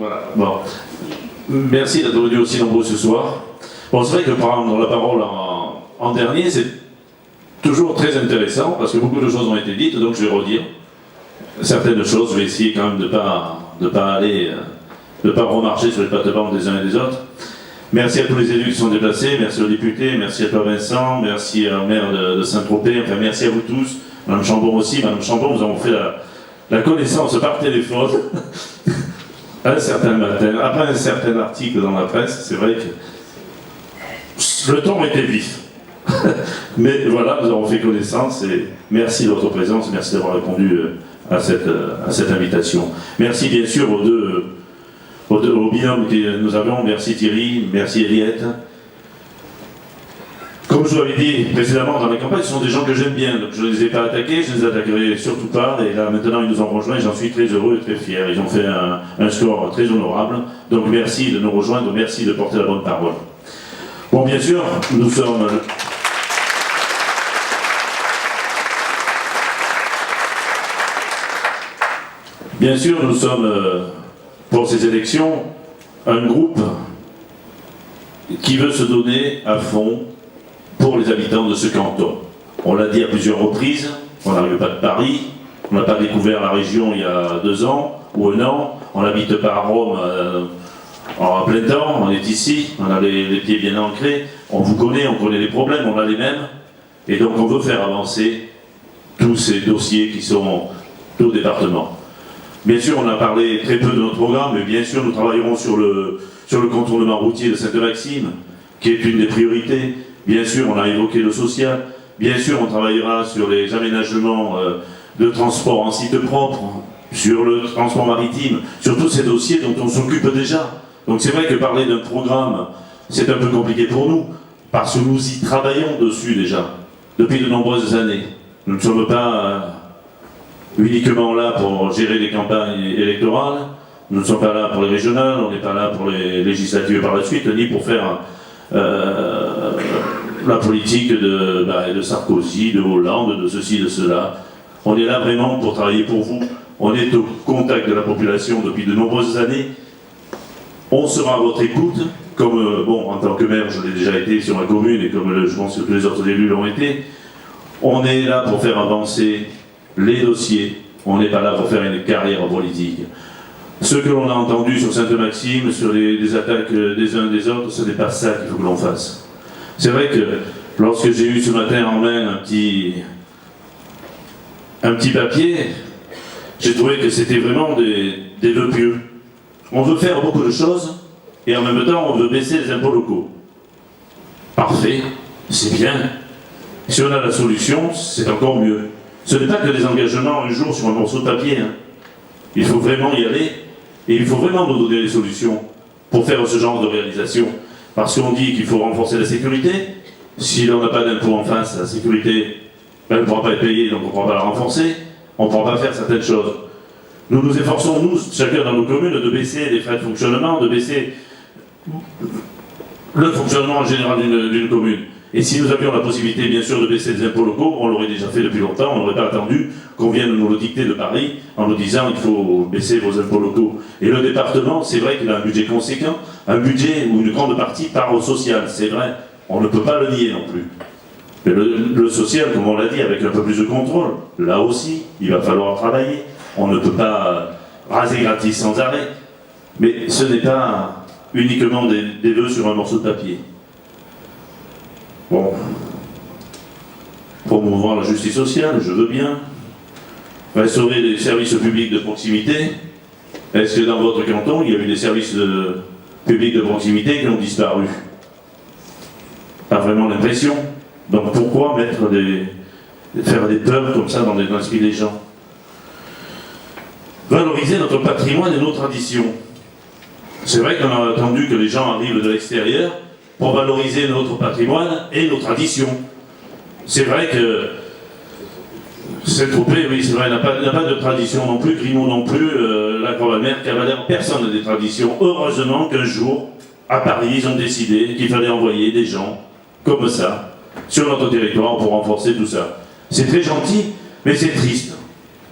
Voilà. Bon. Merci d'être venus aussi nombreux ce soir. Bon, c'est vrai que prendre la parole en dernier, c'est toujours très intéressant parce que beaucoup de choses ont été dites, donc je vais redire certaines choses. Je vais essayer quand même de ne pas remarcher sur les plates-bandes des uns et des autres. Merci à tous les élus qui sont déplacés, merci aux députés, merci à toi Vincent, merci à la maire de Saint-Tropez, enfin merci à vous tous, Madame Chambon aussi. Madame Chambon, nous avons fait la connaissance par téléphone un certain matin, après un certain article dans la presse. C'est vrai que le ton était vif. Mais voilà, nous avons fait connaissance et merci de votre présence, merci d'avoir répondu à cette invitation. Merci bien sûr au binôme que nous avons, merci Thierry, merci Eliette. Comme je vous l'avais dit précédemment dans la campagne, ce sont des gens que j'aime bien, donc je ne les ai pas attaqués, je ne les attaquerai surtout pas, et là maintenant ils nous ont rejoints, j'en suis très heureux et très fier. Ils ont fait un score très honorable, donc merci de nous rejoindre, merci de porter la bonne parole. Bon, bien sûr, nous sommes... Bien sûr, nous sommes, pour ces élections, un groupe qui veut se donner à fond pour les habitants de ce canton. On l'a dit à plusieurs reprises, on n'arrive pas de Paris, on n'a pas découvert la région il y a 2 ans ou 1 an, on n'habite pas à Rome en plein temps, on est ici, on a les pieds bien ancrés, on vous connaît, on connaît les problèmes, on a les mêmes, et donc on veut faire avancer tous ces dossiers qui sont au département. Bien sûr, on a parlé très peu de notre programme, mais bien sûr, nous travaillerons sur le contournement routier de Sainte-Maxime, qui est une des priorités. Bien sûr, on a évoqué le social. Bien sûr, on travaillera sur les aménagements de transport en site propre, sur le transport maritime, sur tous ces dossiers dont on s'occupe déjà. Donc c'est vrai que parler d'un programme, c'est un peu compliqué pour nous, parce que nous y travaillons dessus déjà, depuis de nombreuses années. Nous ne sommes pas... uniquement là pour gérer les campagnes électorales, nous ne sommes pas là pour les régionales, on n'est pas là pour les législatives par la suite, ni pour faire la politique de Sarkozy, de Hollande, de ceci, de cela. On est là vraiment pour travailler pour vous, on est au contact de la population depuis de nombreuses années, on sera à votre écoute, comme, bon, en tant que maire, je l'ai déjà été sur ma commune, et comme je pense que tous les autres élus l'ont été, on est là pour faire avancer les dossiers, on n'est pas là pour faire une carrière politique. Ce que l'on a entendu sur Sainte-Maxime, sur les attaques des uns des autres, ce n'est pas ça qu'il faut que l'on fasse. C'est vrai que lorsque j'ai eu ce matin en main un petit papier, j'ai trouvé que c'était vraiment des vœux pieux. On veut faire beaucoup de choses, et en même temps on veut baisser les impôts locaux. Parfait, c'est bien. Si on a la solution, c'est encore mieux. Ce n'est pas que des engagements un jour sur un morceau de papier. Hein. Il faut vraiment y aller et il faut vraiment nous donner des solutions pour faire ce genre de réalisation. Parce qu'on dit qu'il faut renforcer la sécurité. Si on n'a pas d'impôt en face, la sécurité, elle ne pourra pas être payée, donc on ne pourra pas la renforcer. On ne pourra pas faire certaines choses. Nous nous efforçons, nous, chacun dans nos communes, de baisser les frais de fonctionnement, de baisser le fonctionnement en général d'une commune. Et si nous avions la possibilité, bien sûr, de baisser les impôts locaux, on l'aurait déjà fait depuis longtemps, on n'aurait pas attendu qu'on vienne nous le dicter de Paris en nous disant qu'il faut baisser vos impôts locaux. Et le département, c'est vrai qu'il a un budget conséquent, un budget où une grande partie part au social, c'est vrai, on ne peut pas le nier non plus. Mais le social, comme on l'a dit, avec un peu plus de contrôle, là aussi, il va falloir travailler. On ne peut pas raser gratis sans arrêt. Mais ce n'est pas uniquement des vœux sur un morceau de papier. Bon, promouvoir la justice sociale, je veux bien. Restaurer les services publics de proximité. Est-ce que dans votre canton, il y a eu des services publics de proximité qui ont disparu? Pas vraiment l'impression. Donc pourquoi faire des peurs comme ça dans l'esprit des gens? Valoriser notre patrimoine et nos traditions. C'est vrai qu'on a attendu que les gens arrivent de l'extérieur pour valoriser notre patrimoine et nos traditions. C'est vrai que Saint-Tropez, oui, c'est vrai, n'a pas de tradition non plus, Grimaud non plus, la Croix-la-Mer, Cavalère, personne n'a des traditions. Heureusement qu'un jour, à Paris, ils ont décidé qu'il fallait envoyer des gens comme ça sur notre territoire pour renforcer tout ça. C'est très gentil, mais c'est triste.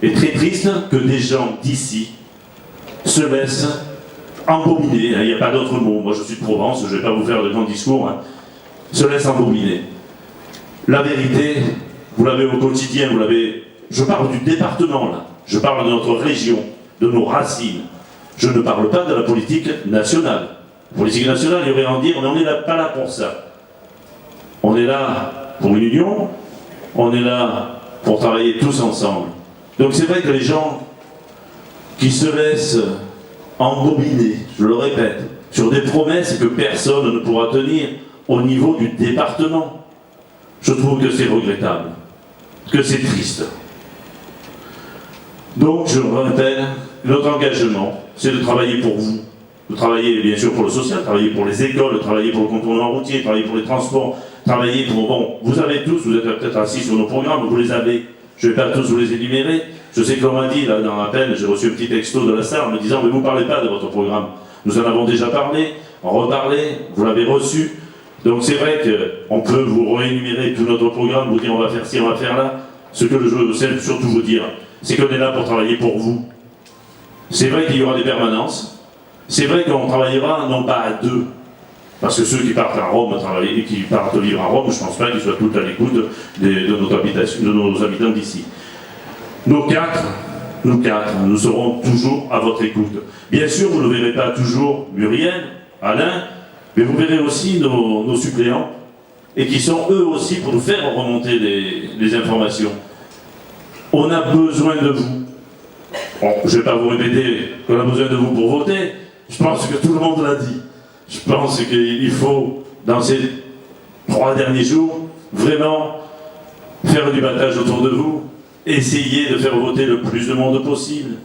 Et très triste que des gens d'ici se laissent embobiner, il n'y a pas d'autre mot. Moi je suis de Provence, je ne vais pas vous faire de grands discours, se laisse embobiner. La vérité, vous l'avez au quotidien, vous l'avez. Je parle du département là, je parle de notre région, de nos racines. Je ne parle pas de la politique nationale. La politique nationale, il y aurait à en dire, mais on n'est pas là pour ça. On est là pour une union, on est là pour travailler tous ensemble. Donc c'est vrai que les gens qui se laissent embobiner, je le répète, sur des promesses que personne ne pourra tenir au niveau du département, je trouve que c'est regrettable, que c'est triste. Donc je le répète, notre engagement, c'est de travailler pour vous, de travailler bien sûr pour le social, de travailler pour les écoles, de travailler pour le contournement routier, de travailler pour les transports, travailler pour... Bon, vous avez tous, vous êtes peut-être assis sur nos programmes, vous les avez, je ne vais pas tous vous les énumérer. Je sais que l'on m'a dit, là, dans l'appel, j'ai reçu un petit texto de la salle me disant, mais vous ne parlez pas de votre programme. Nous en avons déjà parlé, reparlé, vous l'avez reçu. Donc c'est vrai qu'on peut vous réénumérer tout notre programme, vous dire on va faire ci, on va faire là. Ce que je veux surtout vous dire, c'est qu'on est là pour travailler pour vous. C'est vrai qu'il y aura des permanences. C'est vrai qu'on travaillera non pas à deux. Parce que ceux qui partent à Rome, qui partent vivre à Rome, je ne pense pas qu'ils soient tous à l'écoute de nos habitants d'ici. Nous quatre, nous serons toujours à votre écoute. Bien sûr, vous ne verrez pas toujours Muriel, Alain, mais vous verrez aussi nos suppléants, et qui sont eux aussi pour nous faire remonter les informations. On a besoin de vous. Bon, je ne vais pas vous répéter qu'on a besoin de vous pour voter, je pense que tout le monde l'a dit. Je pense qu'il faut, dans ces 3 derniers jours, vraiment faire du battage autour de vous, essayer de faire voter le plus de monde possible.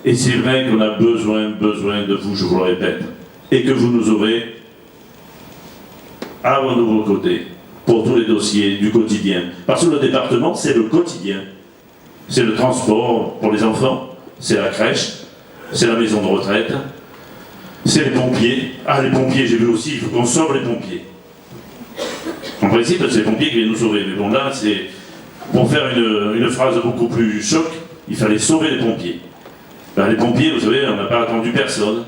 Et c'est vrai qu'on a besoin de vous, je vous le répète, et que vous nous aurez à vos côtés pour tous les dossiers du quotidien. Parce que le département, c'est le quotidien. C'est le transport pour les enfants, c'est la crèche, c'est la maison de retraite, c'est les pompiers. Ah, les pompiers, j'ai vu aussi, il faut qu'on sauve les pompiers. En principe, c'est les pompiers qui viennent nous sauver. Mais bon, là, c'est... Pour faire une phrase beaucoup plus choc, il fallait sauver les pompiers. Ben, les pompiers, vous savez, on n'a pas attendu personne.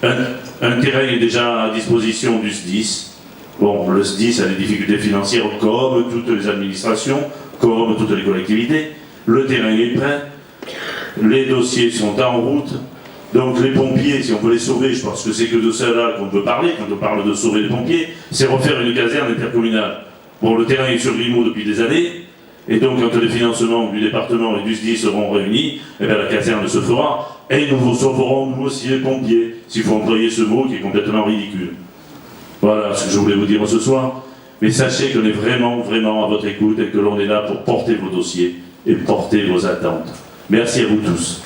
Un terrain est déjà à disposition du SDIS. Bon, le SDIS a des difficultés financières comme toutes les administrations, comme toutes les collectivités. Le terrain est prêt, les dossiers sont en route. Donc les pompiers, si on peut les sauver, je pense que c'est que de cela qu'on peut parler, quand on parle de sauver les pompiers, c'est refaire une caserne intercommunale. Bon, le terrain est sur Grimaud depuis des années, et donc quand les financements du département et du SDI seront réunis, eh bien, la caserne se fera, et nous vous sauverons nous aussi les pompiers, s'il faut employer ce mot qui est complètement ridicule. Voilà ce que je voulais vous dire ce soir, mais sachez qu'on est vraiment à votre écoute et que l'on est là pour porter vos dossiers et porter vos attentes. Merci à vous tous.